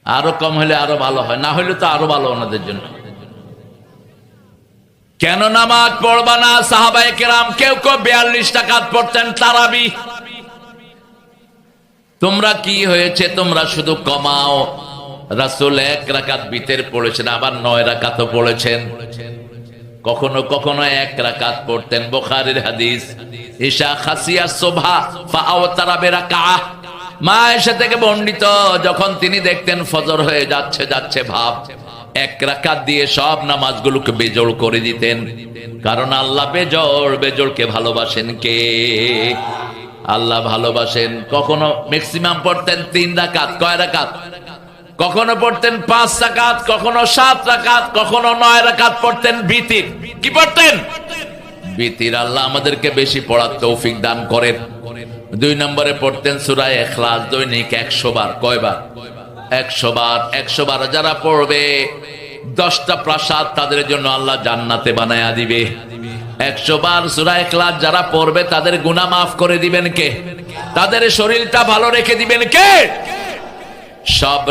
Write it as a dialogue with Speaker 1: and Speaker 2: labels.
Speaker 1: আরো কম হলে আরো ভালো হয়, না হলে তো আরো ভালো ওনাদের জন্য। কেন নামাজ পড়বা না? সাহাবায়ে কেরাম কেউ কেউ 42 রাকাত পড়তেন তারাবি। তোমরা কি হয়েছে, তোমরা শুধু কমাও। রাসূল 1 রাকাত বিতের পড়েছেন, আবার 9 রাকাতও পড়েছেন। কখনো কখনো 1 রাকাত পড়তেন। বুখারীর হাদিস, ইশা খাসিয়া সুবহা ফাআওতারা বিরাকাআহ। মা আয়েশা থেকে বর্ণিত, যখন তিনি দেখতেন ফজর হয়ে যাচ্ছে যাচ্ছে ভাব, 1 রাকাত দিয়ে সব নামাজগুলোকে বেজোড় করে দিতেন। কারণ আল্লাহ বেজোড়কে ভালোবাসেন কে? আল্লাহ ভালোবাসেন। কখনো ম্যাক্সিমাম পড়তেন 3 রাকাত। কয় রাকাত? কখনো পড়তেন 5 রাকাত, কখনো 7 রাকাত, কখনো 9 রাকাত পড়তেন বিতির। কি পড়তেন? বিতির। আল্লাহ আমাদেরকে বেশি পড়ার তৌফিক দান করেন। 2 নম্বরে পড়তেন সূরা ইখলাস দৈনিক 100 বার। কয়বার? 100 বার। 100 বার যারা পড়বে 10টা প্রাসাদ তাদের জন্য আল্লাহ জান্নাতে বানায়া দিবে। 100 বার সূরা ইখলাস যারা পড়বে তাদের গুনাহ মাফ করে দিবেন কে? তাদের শরীরটা ভালো রেখে দিবেন কে? সব